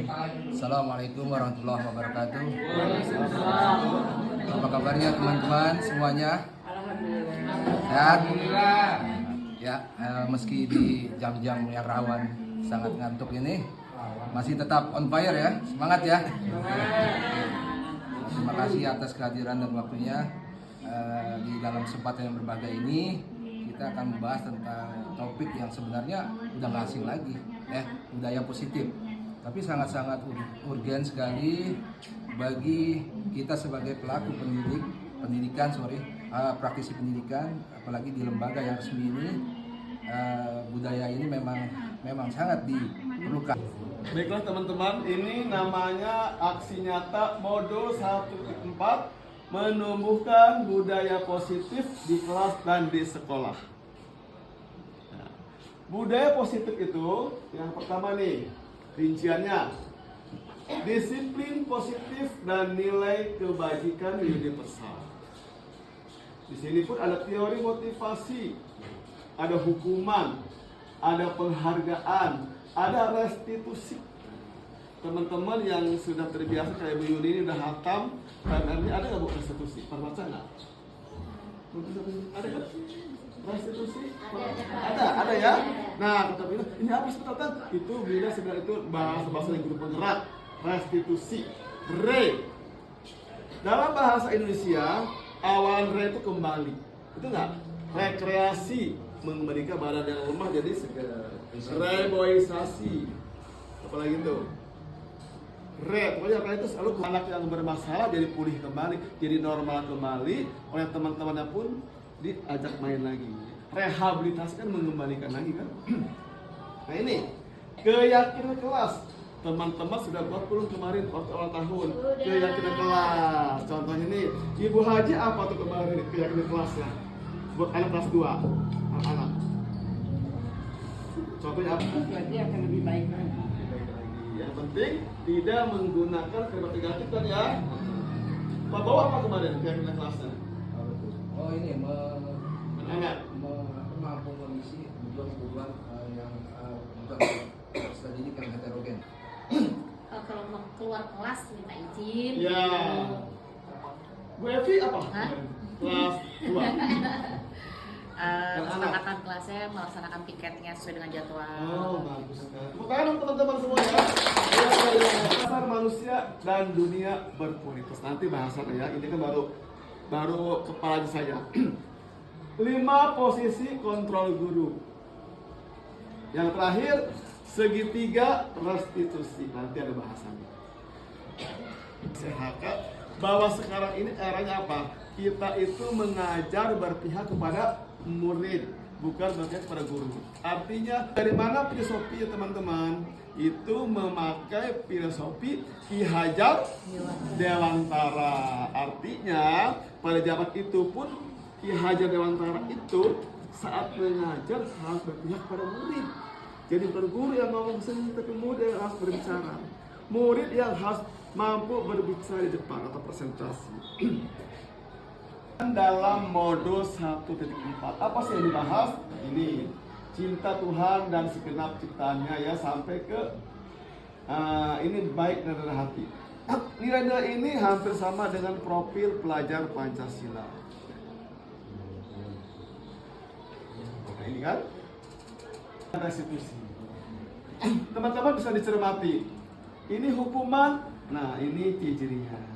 Assalamualaikum warahmatullahi wabarakatuh. Apa kabarnya teman-teman semuanya? Sehat? Ya, meski di jam-jam yang rawan sangat ngantuk ini, masih tetap on fire ya. Semangat ya. Terima kasih atas kehadiran dan waktunya di dalam kesempatan yang berbahagia ini. Kita akan membahas tentang topik yang sebenarnya udah nggak asing lagi, budaya positif. Tapi sangat-sangat urgen sekali bagi kita sebagai pelaku praktisi pendidikan, apalagi di lembaga yang resmi ini. Budaya ini memang sangat diperlukan. Baiklah teman-teman, ini namanya aksi nyata Modo 1.4 menumbuhkan budaya positif di kelas dan di sekolah. Nah, budaya positif itu yang pertama nih, rinciannya disiplin positif dan nilai kebajikan universal. Di sini pun ada teori motivasi, ada hukuman, ada penghargaan, ada restitusi. Teman-teman yang sudah terbiasa kayak Bu Yuni ini udah hatam PMR-nya, ada nggak Bu restitusi? Pernah baca nggak? Ada nggak? Restitusi? Ada ya? Nah, kata bilang, ini apa sih Tata? Itu bila sebenarnya itu bahasa yang guru penggerak. Restitusi, re. Dalam bahasa Indonesia, awalan re itu kembali. Itu nggak? Rekreasi, mengembalikan badan yang lemah jadi segar. Reboisasi, apalagi itu? Pokoknya apa itu selalu anak yang bermasalah jadi pulih kembali, jadi normal kembali, oleh teman-temannya pun diajak main lagi. Rehabilitasi kan mengembalikan lagi kan. Nah ini keyakinan kelas. Teman-teman sudah buat belum kemarin waktu awal tahun keyakinan kelas. Contohnya ini Ibu Haji apa tuh kemarin keyakinan kelasnya buat anak kelas 2 anak. Contohnya apa? Berarti akan lebih baik lagi. Yang penting tidak menggunakan kalimat negatif kan ya. Pak bawa apa kemarin keyakinan kelasnya? Oh ini Anak mampu mengisi kebutuhan yang bukan pendidikan heterogen. Kalau mau keluar kelas minta izin. Ya. Bu Evi apa? Hah? Kelas 2. Kesepakatan kelasnya melaksanakan piketnya sesuai dengan jadwal. Oh, bagus sekali. Tepuk tangan dong teman-teman semua ya. Dasar manusia dan dunia berkualitas. Nanti bahasannya ya. Ini kan baru kepalanya saja. 5 posisi kontrol guru. Yang terakhir segitiga restitusi. Nanti ada bahasannya. CHK bahwa sekarang ini eranya apa? Kita itu mengajar berpihak kepada murid, bukan berpihak kepada guru. Artinya dari mana filosofi ya teman-teman? Itu memakai filosofi Ki Hajar Dewantara. Artinya pada zaman itu pun Ki Hajar Dewantara itu saat mengajar harus berpihak pada murid. Jadi bukan guru yang ngomong sendiri, tapi murid yang harus berbicara. Murid yang harus mampu berbicara di depan atau presentasi. Dalam Modo 1.4 apa sih yang dibahas? Ini cinta Tuhan dan segenap ciptaannya ya, sampai ke ini baik dan rendah hati. Nilai-nilai ini hampir sama dengan profil pelajar Pancasila. Nah, ini kan restitusi. Teman-teman bisa dicermati. Ini hukuman, nah ini cirinya.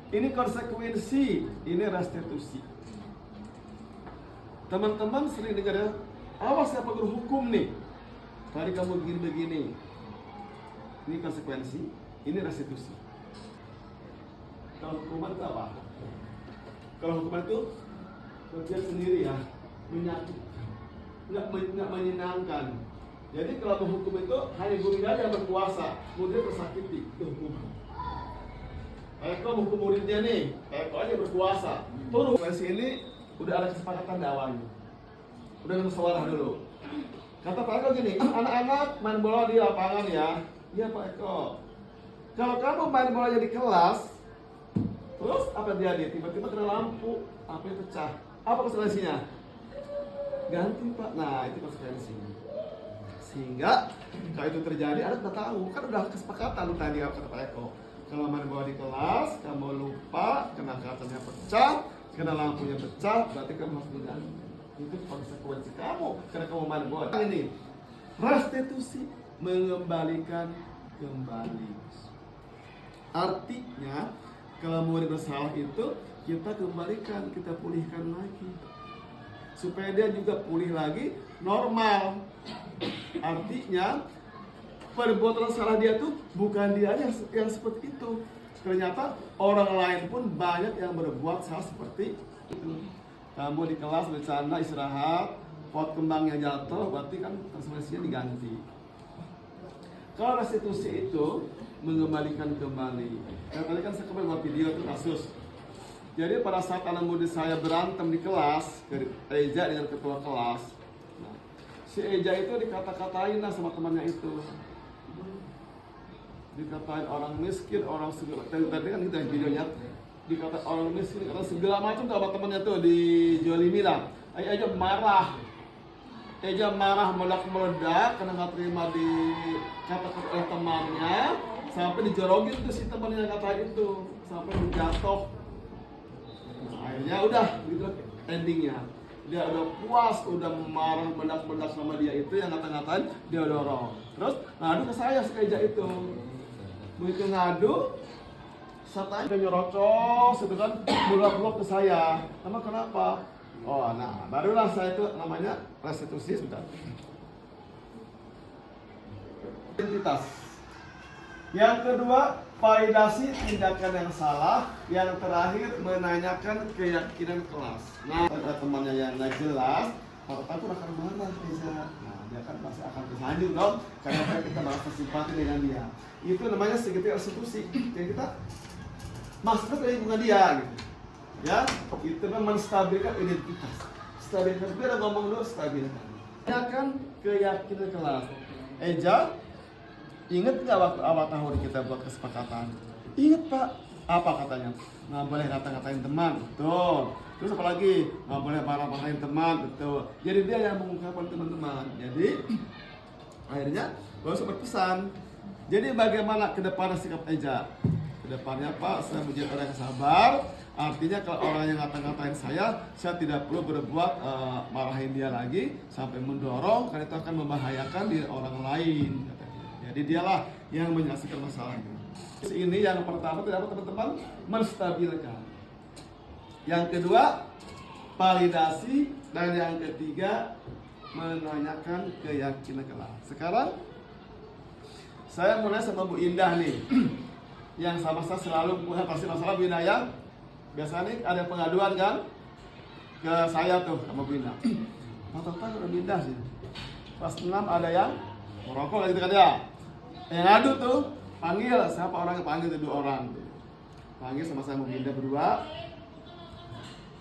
Ini konsekuensi, ini restitusi. Teman-teman sering dengar ya, awas siapa guru hukum nih. Tadi kamu begini-begini. Ini konsekuensi, ini restitusi. Kalau hukuman itu apa? Kalau hukuman itu kerja sendiri ya, menyakitkan, nggak menyenangkan. Jadi kalau menghukum itu hanya guru yang berkuasa, murid tersakiti, itu hukuman. Eko hukum muridnya nih, Eko aja berkuasa. Tuh di sini udah ada kesepakatan awalnya. Udah musyawarah dulu. Kata Pak Eko gini, anak-anak main bola di lapangan ya. Iya Pak Eko. Kalau kamu main bola di kelas, terus apa terjadi? Tiba-tiba kena lampu, apa yang pecah? Apa konsekuensinya? Ganti Pak. Nah itu konsekuensinya. Sehingga kalau itu terjadi, anak udah tahu, kan udah kesepakatan tadi kata Pak Eko. Kalau main bola di kelas, kamu lupa, kena kacanya pecah, kena lampunya pecah, berarti kamu harus diganti. Itu konsekuensi kamu karena kamu main bola. Ini restitusi, mengembalikan kembali. Artinya kalau mau bersalah itu kita kembalikan, kita pulihkan lagi supaya dia juga pulih lagi normal. Artinya perbuatan salah dia tuh bukan dia yang seperti itu. Ternyata orang lain pun banyak yang berbuat salah seperti itu. Kamu di kelas bercanda istirahat, pot kembangnya jatuh, berarti kan konsekuensinya diganti. Kalau restitusi itu mengembalikan kembali. Dan tadi kan saya kemarin buat video itu kasus. Jadi pada saat anak murid saya berantem di kelas, Eja dengan ketua kelas, nah, si Eja itu dikata-katain lah sama temannya itu. Dikatain orang miskin, orang segala, tadi kan kita videonya, dikata orang miskin, kata segala macam sama temannya tuh dijolimi lah. Eja marah. Eja marah meledak-meledak karena nggak terima dikata-kata oleh temannya, sampai dijorogin tuh si temannya kata itu, sampai menjatuh. Nah, akhirnya udah gitu endingnya. Dia udah puas, udah marah meledak-meledak sama dia itu yang ngata-ngatain dia dorong. Terus ngadu ke saya si Eja itu. Begitu ngadu, satanya nyerocos itu kan bulak-bulak ke saya. Sama kenapa? Oh, nah barulah saya itu namanya restitusi sudah. Identitas. Yang kedua, validasi tindakan yang salah. Yang terakhir, menanyakan keyakinan kelas. Nah, ada temannya yang nggak jelas, aku akan marah Reza. Nah, dia kan pasti akan tersanjung dong, karena kita merasa simpati dengan dia. Itu namanya segitiga restitusi. Jadi kita masuk ke lingkungan dia, gitu. Ya, itu memang menstabilkan identitas. Stabilitas, biar ngomong dulu stabilitas. Tanyakan keyakinan kelas. Eja, ingat nggak waktu awal tahun kita buat kesepakatan? Ingat Pak. Apa katanya? Nggak boleh kata-katain teman, betul. Terus apa lagi? Nggak boleh marah-marahin teman, betul. Jadi dia yang mengungkapkan teman-teman. Jadi akhirnya gue sempat pesan. Jadi bagaimana ke depannya sikap Eja? Ke depannya Pak, saya menjadi orang yang sabar. Artinya kalau orang yang ngata-ngatain saya tidak perlu berbuat marahin dia lagi sampai mendorong, karena itu akan membahayakan diri orang lain. Jadi dialah yang menyelesaikan masalahnya. Ini yang pertama tidak apa teman-teman, menstabilkan. Yang kedua, validasi, dan yang ketiga, menanyakan keyakinan kelas. Sekarang saya mulai sama Bu Indah nih, yang sama saya selalu pasti masalah Bu Indah ya. Biasanya nih ada pengaduan kan ke saya tuh sama Bu Indah. Pak udah pindah sih. Pas 6 ada yang merokok gitu kan ya. Yang ngadu tuh panggil, siapa orang yang panggil tuh 2 orang. Panggil sama saya Bu Indah berdua.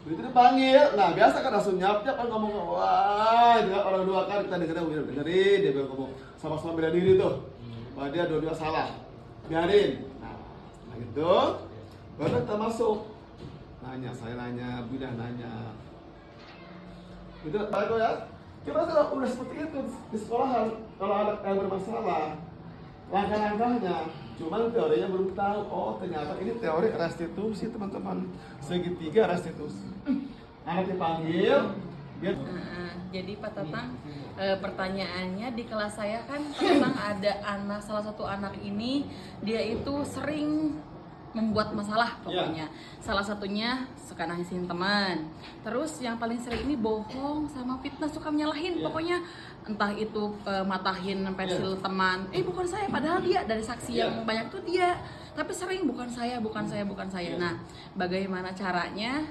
Begitu dipanggil, nah biasa kan langsung nyap kan ngomong, wah itu kan orang 2 kan kita dengerin dia bilang ngomong sama-sama bela diri tuh. Bahwa dia dua-dua salah. Biarin. Nah gitu. Baru kita masuk. Nanya, saya nanya, Budah nanya. Itu baik ya. Kita udah seperti itu di sekolahan. Kalau ada yang bermasalah, langkah-langkahnya. Cuman teorinya belum tahu. Oh ternyata ini teori restitusi teman-teman. Segitiga restitusi. Anak dipanggil. Jadi Pak Tatang, pertanyaannya di kelas saya kan Tatang ada salah satu anak ini dia itu sering membuat masalah pokoknya. Salah satunya suka nangisin teman. Terus yang paling sering ini bohong sama fitnah, suka menyalahin pokoknya, entah itu matahin pensil teman. Bukan saya, padahal dia dari saksi yang banyak tuh dia. Tapi sering bukan saya. Nah, bagaimana caranya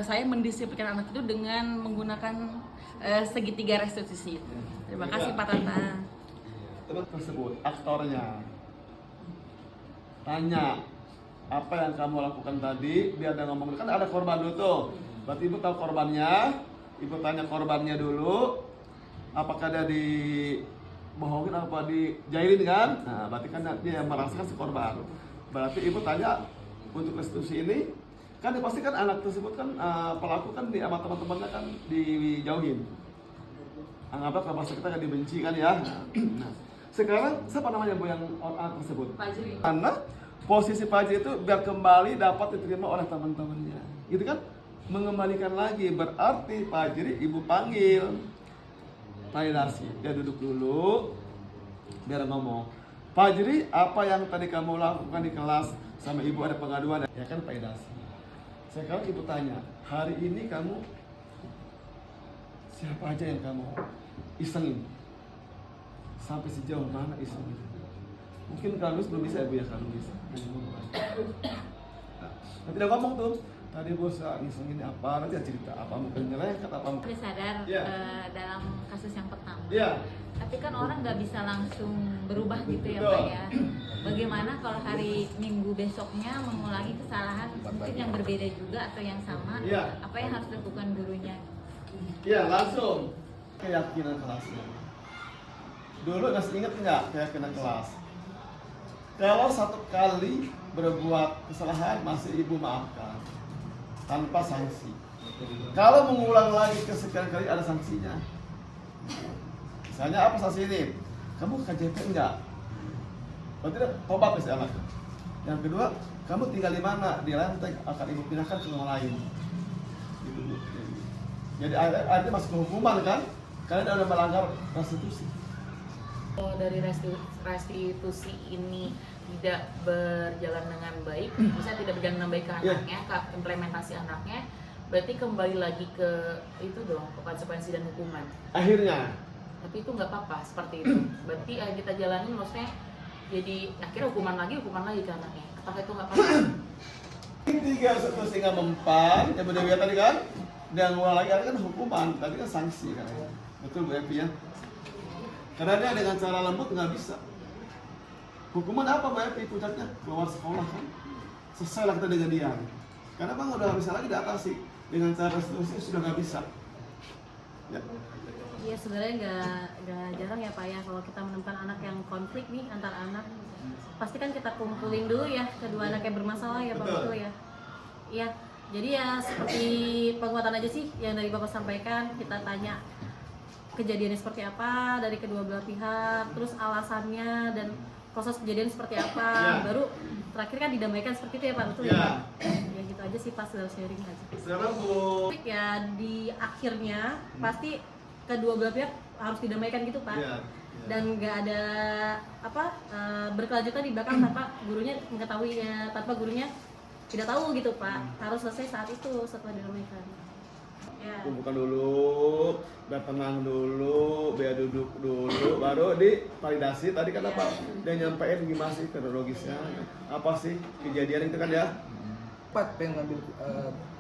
saya mendisiplinkan anak itu dengan menggunakan segitiga restitusi itu. Terima kasih Pak Tatang. Teman tersebut aktornya tanya, apa yang kamu lakukan tadi, biar dia ngomong, kan ada korban dulu tuh. Berarti ibu tahu korbannya, ibu tanya korbannya dulu, apakah dia dibohongin apa dijailin kan? Nah berarti kan dia yang merasakan si korban. Berarti ibu tanya untuk restitusi ini, kan pasti kan anak tersebut kan pelaku kan sama teman-temannya kan dijauhin. Anggaplah kalau bahasa kita kan dibenci kan ya. Nah, sekarang siapa namanya Bu yang anak tersebut? Fajri. Karena posisi Fajri itu biar kembali dapat diterima oleh teman-temannya, gitu kan? Mengembalikan lagi, berarti Fajri ibu panggil validasi. Dia duduk dulu, biar ngomong. Fajri, apa yang tadi kamu lakukan di kelas sama ibu ada pengaduan? Ya kan validasi. Sekarang ibu tanya, hari ini kamu siapa aja yang kamu isengin? Sampai sejauh mana isengin? Mungkin Kalus belum bisa ya Bu ya, Kalus bisa. Nanti dia ngomong tuh, tadi bos isengin apa, nanti dia cerita apa, mungkin nyelekat apa. Udah sadar Iya. dalam kasus yang pertama. Iya. Tapi kan orang nggak bisa langsung berubah gitu ya Betul. Pak ya. Bagaimana kalau hari Minggu besoknya mengulangi kesalahan mungkin yang berbeda juga atau yang sama? Iya. Apa yang harus dilakukan gurunya? Iya, langsung. Keyakinan kelasnya. Dulu masih ingat nggak keyakinan kelas? Kalau satu kali berbuat kesalahan masih ibu maafkan tanpa sanksi. Kalau mengulang lagi kesekian kali ada sanksinya. Misalnya apa sanksi ini? Kamu KJP enggak? Oh tidak, tobat si anak. Yang kedua, kamu tinggal di mana? Di lantai, akan ibu pindahkan ke rumah lain. Gitu. Jadi akhirnya masuk ke hukuman kan? Karena udah melanggar restitusi. Kalau dari restitusi ini tidak berjalan dengan baik, misalnya tidak berjalan dengan baik ke anaknya, ke implementasi anaknya, berarti kembali lagi ke itu dong, ke konsekuensi dan hukuman. Akhirnya, Tapi itu nggak apa-apa seperti itu. Berarti yang kita jalanin maksudnya jadi akhirnya hukuman lagi ke anaknya. Apakah itu nggak apa-apa? tiga restitusi nggak mempan, yang berbeda tadi kan? Dan ngulang lagi kan hukuman, tadi kan sanksi kan? Betul Bu Evi ya? Karena dia dengan cara lembut nggak bisa. Hukuman apa Bu Evi puncaknya? Keluar sekolah kan? Selesai lah kita dengan dia. Karena bang udah bisa lagi diatasi dengan cara restitusi sudah nggak bisa. Ya. Iya sebenarnya nggak jarang ya Pak ya kalau kita menemukan anak yang konflik nih antar anak, pasti kan kita kumpulin dulu ya kedua anak yang bermasalah ya Pak, betul ya. Iya, jadi ya seperti penguatan aja sih yang dari Bapak sampaikan, kita tanya kejadiannya seperti apa dari kedua belah pihak, terus alasannya dan proses kejadian seperti apa, baru terakhir kan didamaikan seperti itu ya Pak, betul ya Pak? Ya gitu aja sih pas sharing aja. Sekarang Bu. Ya di akhirnya pasti kedua belah pihak harus didamaikan gitu Pak. Dan nggak ada berkelanjutan di belakang tanpa gurunya mengetahui ya, tanpa gurunya tidak tahu gitu Pak. Harus selesai saat itu setelah didamaikan. Ya. Kumpulkan dulu, biar tenang dulu, biar duduk dulu, baru divalidasi. Tadi kan apa? Dia nyampein gimana sih kronologisnya, apa sih kejadian itu kan ya? Tepat pengen ngambil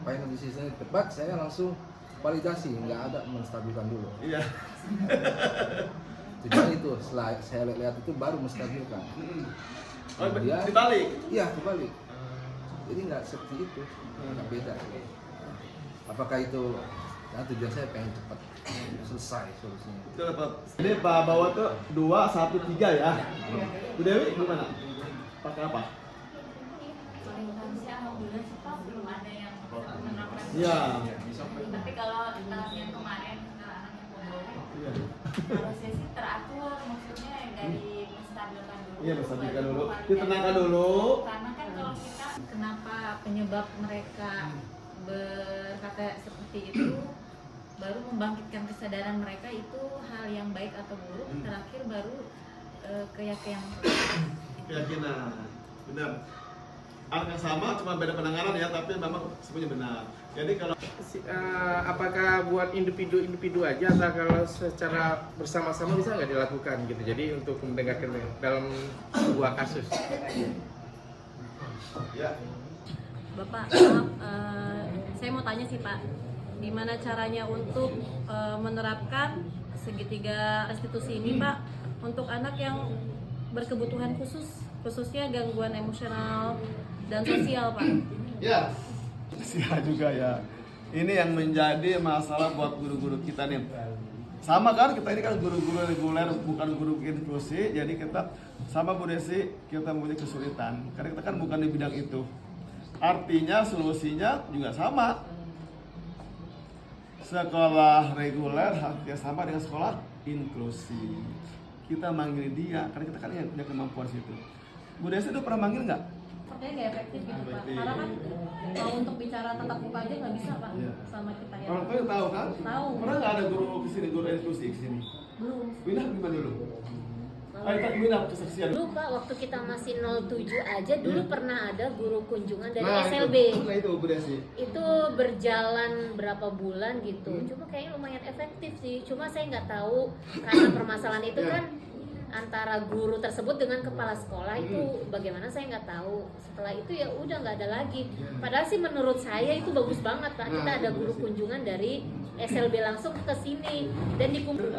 final decision tepat, saya langsung validasi, nggak ada menstabilkan dulu. Iya. Tujuan itu setelah saya lihat itu baru menstabilkan. Oh, Kemudian- dibalik. Iya kebalik. Jadi nggak seperti itu, nggak beda. Apakah itu? Nah, tujuan saya pengen cepat selesai solusinya. Itu dapat. Ini Pak bawa tuh 2, 1, 3 ya. Bu Dewi gimana? Pakai apa? Validasi alhamdulillah sih Pak belum ada yang menerapkan. Iya. Tapi kalau yang kemarin anak yang pembawa, Iya. kalau saya sih teratur, maksudnya dari menstabilkan dulu. Iya, menstabilkan baru dulu. validasi. Ditenangkan dulu. Karena kan kalau kita kenapa penyebab mereka berkata seperti itu, baru membangkitkan kesadaran mereka itu hal yang baik atau buruk, terakhir baru keyakinan. Keyakinan. Benar. Anak yang sama cuma beda penanganan ya, tapi memang semuanya benar. Jadi kalau apakah buat individu aja atau kalau secara bersama-sama bisa nggak dilakukan gitu? Jadi untuk mendengarkan dalam sebuah kasus. ya. Bapak, maaf, saya mau tanya sih Pak, gimana caranya untuk menerapkan segitiga restitusi ini Pak untuk anak yang berkebutuhan khusus, khususnya gangguan emosional dan sosial Pak? Ya. Sia juga ya. Ini yang menjadi masalah buat guru-guru kita nih. Sama kan, kita ini kan guru-guru reguler, bukan guru inklusi. Jadi kita sama Bu Desi, kita mempunyai kesulitan karena kita kan bukan di bidang itu. Artinya solusinya juga sama. sekolah reguler harus sama dengan sekolah inklusi. Kita manggil dia karena kita kan yang punya kemampuan situ. Bu Desi udah pernah manggil nggak? Sepertinya nggak efektif gitu Pak, karena kan kalau untuk bicara tatap muka aja nggak bisa Pak sama kita ya. Orang tua tahu kan? Tahu. Pernah nggak ada guru kesini, guru inklusi kesini? Belum. Pindah gimana dulu? Ayo kita pindah kesaksian. Dulu Pak, waktu kita masih 07 aja, dulu pernah ada guru kunjungan dari Nah, SLB. Itu Bu Desi. Itu berjalan berapa bulan gitu. Cuma kayaknya lumayan efektif sih. Cuma saya nggak tahu karena permasalahan itu kan antara guru tersebut dengan kepala sekolah itu bagaimana saya nggak tahu. Setelah itu ya udah nggak ada lagi. Padahal sih menurut saya itu bagus banget Pak. Kita ada guru kunjungan dari SLB langsung ke sini dan dikumpul.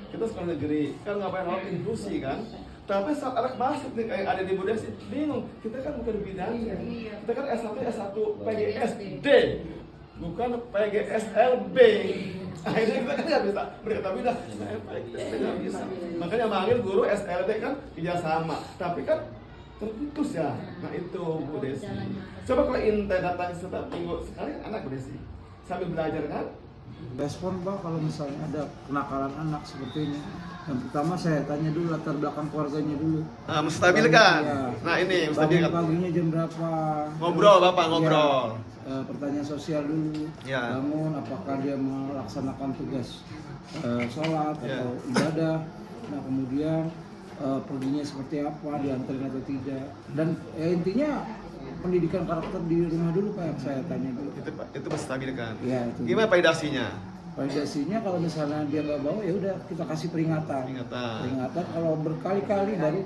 Kita sekolah negeri kan ngapain orang inklusi kan, tapi saat anak masuk nih kayak ada di Bu Desi bingung, kita kan bukan bidangnya, kita kan S1 PGSD bukan PGSLB. Akhirnya kita kan nggak bisa berkata beda, nggak bisa. Makanya manggil guru SLB kan kerjasama, tapi kan terputus ya. Nah itu Bu Desi. Coba kalau Intan datang setiap minggu sekali anak Bu Desi sambil belajar kan. Respon Pak kalau misalnya ada kenakalan anak seperti ini. Yang pertama saya tanya dulu latar belakang keluarganya dulu. Nah, menstabilkan. Ya. Nah ini Bangun menstabilkan. paginya jam berapa? Ngobrol Bapak, Ya, ngobrol. pertanyaan sosial dulu. Ya. Bangun apakah dia melaksanakan tugas sholat Ya. atau ibadah. Nah kemudian perginya seperti apa, diantarin atau tidak. Dan intinya pendidikan karakter di rumah dulu Pak yang saya tanya dulu. Itu menstabilkan. Ya, itu. Gimana validasinya? Validasinya kalau misalnya dia nggak bawa ya udah kita kasih peringatan. Peringatan kalau berkali-kali baru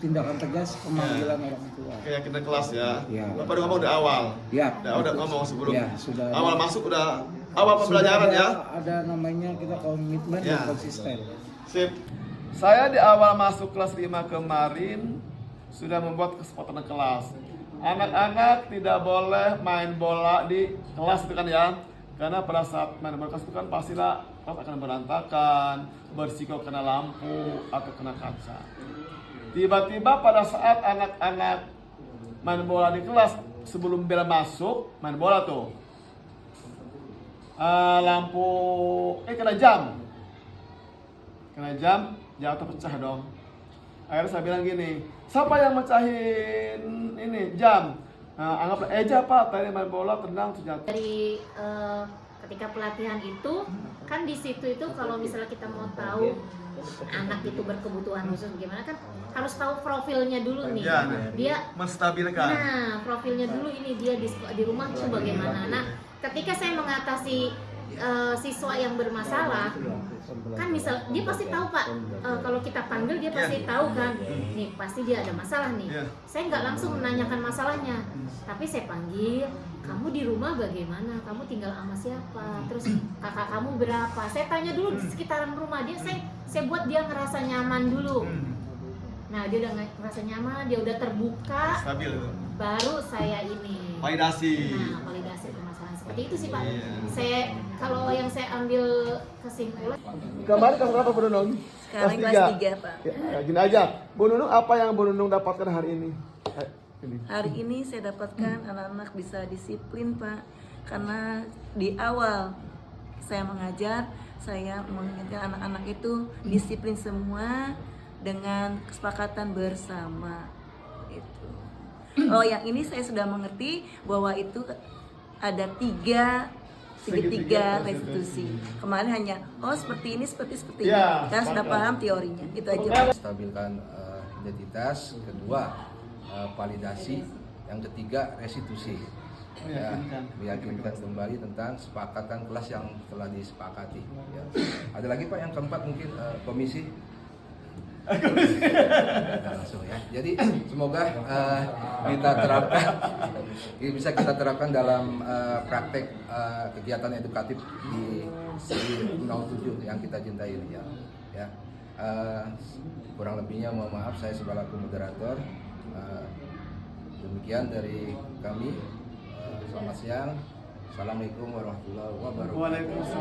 tindakan tegas pemanggilan orang tua. Kayak kita kelas ya. Ya. Bapak udah ngomong di awal. Ya. Udah ngomong sebelum. Ya, sudah. Awal masuk udah awal pembelajaran Sudah ya. Ada namanya kita komitmen Ya. dan konsisten. Sip. Saya di awal masuk kelas 5 kemarin sudah membuat kesepakatan kelas. Anak-anak tidak boleh main bola di kelas itu kan ya. Karena pada saat main bola kelas itu kan pastilah kelas akan berantakan, bersiko kena lampu atau kena kaca. Tiba-tiba pada saat anak-anak main bola di kelas sebelum bel masuk main bola tuh lampu kena jam jatuh pecah dong. Akhirnya saya bilang gini, siapa yang mecahin ini jam? Nah, anggaplah Eja Pak, tadi main bola tendang terjatuh. Dari ketika pelatihan itu kan di situ itu kalau misalnya kita mau tahu anak itu berkebutuhan khusus gimana kan harus tahu profilnya dulu nih. Ya, Dia menstabilkan. nah profilnya dulu ini dia di rumah itu bagaimana. Nah ketika saya mengatasi siswa yang bermasalah kan misal dia pasti tahu Pak kalau kita panggil dia pasti tahu kan nih pasti dia ada masalah nih. Saya nggak langsung menanyakan masalahnya tapi saya panggil, kamu di rumah bagaimana, kamu tinggal sama siapa, terus kakak kamu berapa, saya tanya dulu di sekitaran rumah dia, saya buat dia ngerasa nyaman dulu. Nah dia udah ngerasa nyaman, dia udah terbuka, Stabil itu. baru saya ini Validasi. nah validasi permasalahan seperti itu sih Pak. Saya kalau yang saya ambil kesimpulan Kemarin kelas berapa Bu Nunung? Sekarang kelas 3 Pak. Ya, gini aja, Bu Nunung apa yang Bu Nunung dapatkan hari ini? Hari ini saya dapatkan anak-anak bisa disiplin Pak. Karena di awal saya mengajar, saya mengingatkan anak-anak itu disiplin semua dengan kesepakatan bersama. Itu. Oh yang ini saya sudah mengerti bahwa itu ada 3 segitiga restitusi. Kemarin hanya seperti ini, seperti ini. Ya, Kita sudah paham teorinya. Itu aja. Stabilkan identitas, kedua validasi, yang ketiga restitusi. Ya, meyakinkan kembali tentang sepakatan kelas yang telah disepakati. Ya. Ada lagi Pak yang keempat mungkin komisi. Nah, langsung ya. Jadi semoga kita terapkan, bisa kita terapkan dalam praktek kegiatan edukatif di 07 yang kita cintai ini ya. Ya. Kurang lebihnya mohon maaf saya sebagai moderator. Demikian dari kami. Selamat siang. Assalamualaikum warahmatullahi wabarakatuh. Waalaikumsalam.